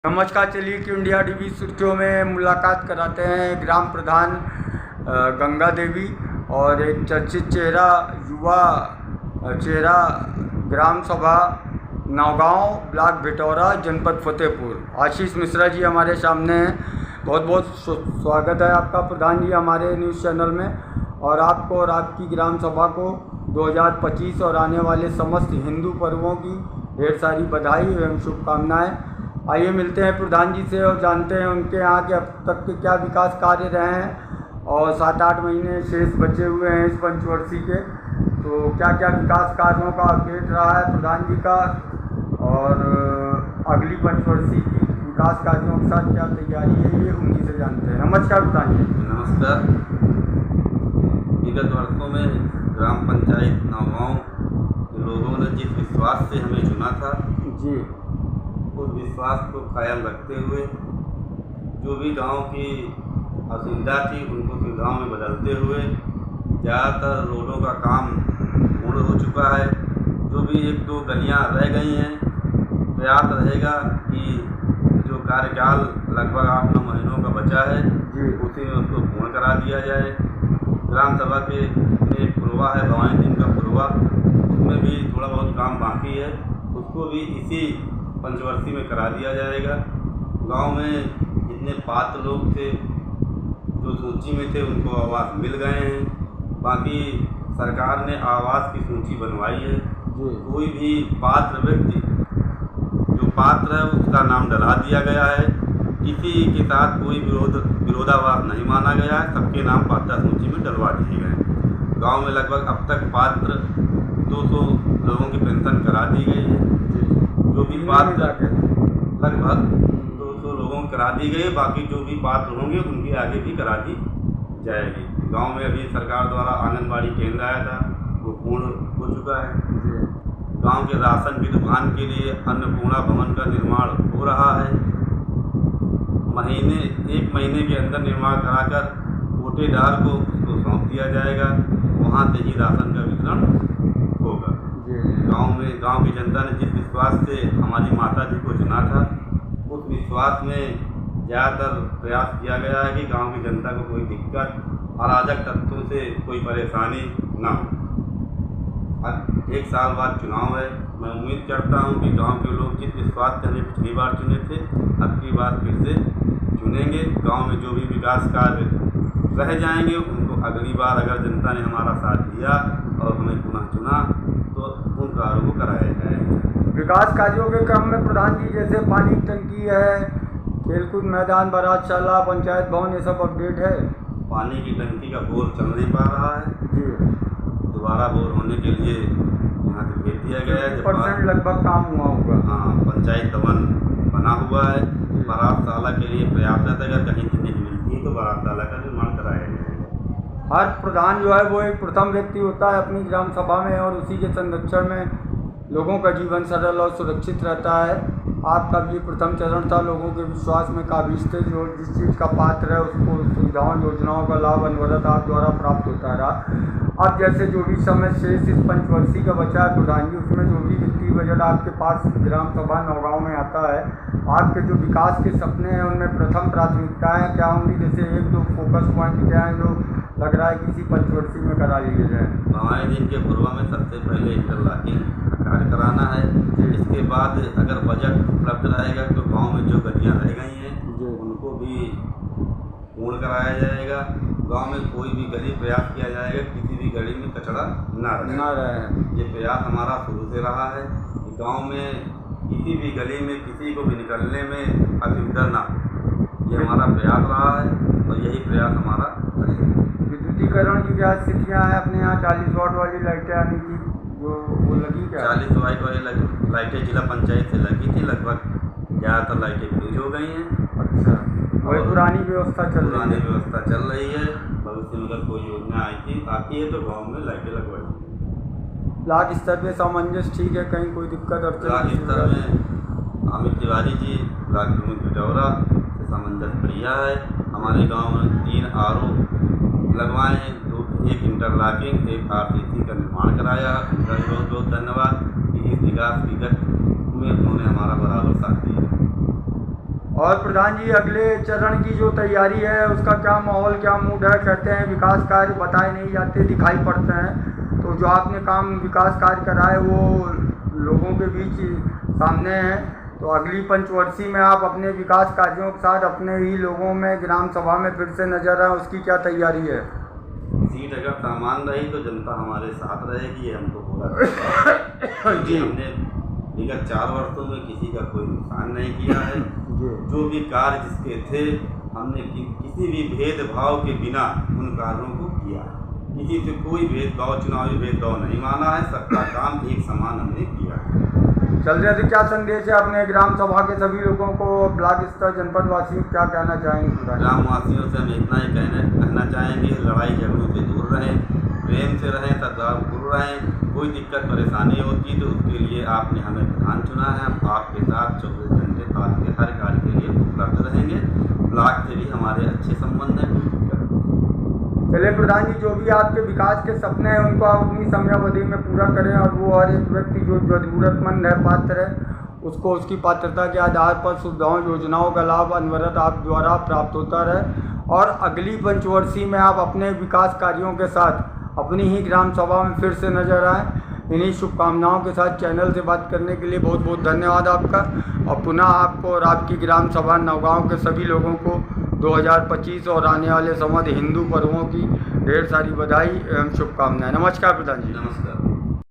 नमस्कार। चलिए कि इंडिया टीवी सुर्खियों में मुलाकात कराते हैं ग्राम प्रधान गंगा देवी और एक चर्चित चेहरा, युवा चेहरा, ग्राम सभा नौगांव, ब्लॉक भिटौरा, जनपद फतेहपुर। आशीष मिश्रा जी हमारे सामने हैं। बहुत बहुत स्वागत है आपका प्रधान जी हमारे न्यूज़ चैनल में। और आपको और आपकी ग्राम सभा को 2025 और आने वाले समस्त हिंदू पर्वों की ढेर सारी बधाई एवं शुभकामनाएँ। आइए मिलते हैं प्रधान जी से और जानते हैं उनके यहाँ के अब तक के क्या विकास कार्य रहे हैं और 7-8 महीने शेष बचे हुए हैं इस पंचवर्षीय के, तो क्या क्या विकास कार्यों का अपडेट रहा है प्रधान जी का और अगली पंचवर्षीय की विकास कार्यों के साथ क्या तैयारी है, ये उन्हीं से जानते हैं। नमस्कार प्रधान जी। नमस्कार। विगत वर्षों में ग्राम पंचायत नौगांव के लोगों ने जिस विश्वास से हमें चुना था जी, उस विश्वास को कायम रखते हुए जो भी गांव की असुविधा थी उनको सुविधाओं में बदलते हुए ज़्यादातर रोडों का काम पूर्ण हो चुका है। जो भी 1-2 गलियां रह गई हैं, प्रयास रहेगा कि जो कार्यकाल लगभग 8-9 महीनों का बचा है उसी में उसको पूर्ण करा दिया जाए। ग्राम सभा के में पुरवा है, 22 दिन का पुरवा, उसमें भी थोड़ा बहुत काम बाकी है, उसको भी इसी पंचवर्षीय में करा दिया जाएगा। गांव में जितने पात्र लोग थे जो सूची में थे उनको आवास मिल गए हैं। बाकी सरकार ने आवास की सूची बनवाई है। कोई भी पात्र व्यक्ति जो पात्र है उसका नाम डला दिया गया है। किसी के साथ कोई विरोधाभास नहीं माना गया है। सबके नाम पात्र सूची में डलवा दिए गए हैं। गाँव में लगभग अब तक पात्र 200 लोगों की पेंशन करा दी गई है। जो भी पात्र लगभग 200 लोगों को करा दी गई, बाकी जो भी पात्र होंगे उनके आगे भी करा दी जाएगी। गांव में अभी सरकार द्वारा आंगनबाड़ी केंद्र आया था, वो पूर्ण हो चुका है। गांव के राशन की दुकान के लिए अन्नपूर्णा भवन का निर्माण हो रहा है। 1 महीने के अंदर निर्माण कराकर कोटेदार को उसको सौंप दिया जाएगा। वहाँ से ही राशन का वितरण होगा। गांव की जनता ने जिस विश्वास से हमारी माता जी को चुना था, उस विश्वास में ज़्यादातर प्रयास किया गया है कि गांव की जनता को कोई दिक्कत, अराजक तत्वों से कोई परेशानी ना हो। अब 1 साल बाद चुनाव है। मैं उम्मीद करता हूं कि गांव के लोग जिस विश्वास से हमें पिछली बार चुने थे, अब की बार फिर से चुनेंगे। गाँव में जो भी विकास कार्य रह जाएंगे उनको अगली बार अगर जनता ने हमारा साथ दिया और हमें पुनः चुना तो उन कार्यों को कराया जाएगा। विकास कार्यों के क्रम में प्रधान जी जैसे पानी की टंकी है, खेलकूद मैदान, बारातशाला, पंचायत भवन, ये सब अपडेट है। पानी की टंकी का बोर चल नहीं पा रहा है जी। दोबारा बोर होने के लिए यहाँ से भेज दिया गया है। 50% लगभग काम हुआ होगा। हाँ, पंचायत भवन बना हुआ है। बारातशाला के लिए प्रयास रहता है, अगर कहीं चीज़ मिलती है तो बारातशाला का निर्माण कराया जाएगा। हर प्रधान जो है वो एक प्रथम व्यक्ति होता है अपनी ग्राम सभा में और उसी के संरक्षण में लोगों का जीवन सरल और सुरक्षित रहता है। आपका भी प्रथम चरण था, लोगों के विश्वास में काबिज थे, जो जिस चीज़ का पात्र है उसको सुविधाओं योजनाओं का लाभ अनवरत आप द्वारा प्राप्त होता रहा। अब जैसे जो भी समय शेष इस पंचवर्षीय का बचा है प्रधान जी, उसमें जो भी वित्तीय बजट आपके पास ग्राम सभा नौगांव में आता है, आपके जो विकास के सपने हैं उनमें प्रथम प्राथमिकताएँ क्या होंगी? जैसे 1-2 फोकस पॉइंट क्या हैं जो लग रहा है कि इसी पंचवर्षीय में करा लिए जाए? 22 दिन के पूर्व में सबसे पहले इंटरलॉकिंग कार्य कराना है। इसके बाद अगर बजट उपलब्ध रहेगा तो गांव में जो गलियां रह गई हैं उनको भी पूर्ण कराया जाएगा। गांव में कोई भी गली प्रयास किया जाएगा किसी भी गली में कचरा ना रहे। ये प्रयास हमारा शुरू से रहा है कि गाँव में किसी भी गली में किसी को भी निकलने में असुविधा ना हो। ये हमारा प्रयास रहा है और यही प्रयास हमारा रहेगा। विद्युतीकरण की क्या स्थितियाँ हैं? अपने यहाँ 40 वाट वाली लाइटें आनी थी, वो लगी क्या? 40 वाट वाली लाइटें जिला पंचायत से लगी थी, लगभग ज़्यादातर लाइटें फ्यूज हो गई हैं। अच्छा, वही पुरानी व्यवस्था चल रही है। भविष्य में अगर कोई योजना आती है तो गांव में लाइटें लगवाई। ब्लॉक स्तर पे सामंजस्य ठीक है, कहीं कोई दिक्कत अड़चन? ब्लॉक स्तर में अमित तिवारी जी ब्लॉक प्रमुख भिटौरा से सामंजस्य बढ़िया है। हमारे गाँव में 3 RO लगवाए हैं, 1 इंटरलॉकिंग, 1 RCC का निर्माण कराया। उनका बहुत बहुत धन्यवाद कि इस विकास की गति में उन्होंने हमारा बराबर साथ दिया। और प्रधान जी, अगले चरण की जो तैयारी है उसका क्या माहौल, क्या मूड है? कहते हैं विकास कार्य बताए नहीं जाते, दिखाई पड़ते हैं। तो जो आपने काम विकास कार्य करा है वो लोगों के बीच सामने है। तो अगली पंचवर्षीय में आप अपने विकास कार्यों के साथ अपने ही लोगों में ग्राम सभा में फिर से नजर आए, उसकी क्या तैयारी है? सीट अगर सामान रही तो जनता हमारे साथ रहेगी, ये हमको पूरा जी। हमने विगत 4 वर्षों में किसी का कोई नुकसान नहीं किया है। जो भी कार्य जिसके थे हमने किसी भी भेदभाव के बिना उन कार्यों को किया है। किसी से कोई भेदभाव, चुनावी भेदभाव नहीं माना है। सबका काम एक समान हमने किया है। चल रहे थे, क्या संदेश है अपने ग्राम सभा के सभी लोगों को, ब्लॉक स्तर जनपद वासियों को क्या कहना चाहेंगे? ग्राम वासियों से हम इतना ही कहना चाहेंगे, लड़ाई झगड़ों से दूर रहें, प्रेम से रहें, सद्भावपूर्ण रहें। कोई दिक्कत परेशानी होती तो उसके लिए आपने हमें प्रधान चुना है। हम आपके साथ 24 घंटे आपके हर कार्य के लिए उपलब्ध रहेंगे। ब्लॉक से भी हमारे अच्छे संबंध हैं। चलिए प्रधान जी, जो भी आपके विकास के सपने हैं उनको आप अपनी समयावधि में पूरा करें, और वो हर एक व्यक्ति जो जरूरतमंद है, पात्र है, उसको उसकी पात्रता के आधार पर सुविधाओं योजनाओं का लाभ अनवरत आप द्वारा प्राप्त होता रहे। और अगली पंचवर्षीय में आप अपने विकास कार्यों के साथ अपनी ही ग्राम सभा में फिर से नजर आए। इन्हीं शुभकामनाओं के साथ चैनल से बात करने के लिए बहुत बहुत धन्यवाद आपका। और पुनः आपको और आपकी ग्राम सभा नौगांव के सभी लोगों को 2025 और आने वाले संवत हिंदू पर्वों की ढेर सारी बधाई एवं शुभकामनाएं। नमस्कार प्रधान जी। नमस्कार।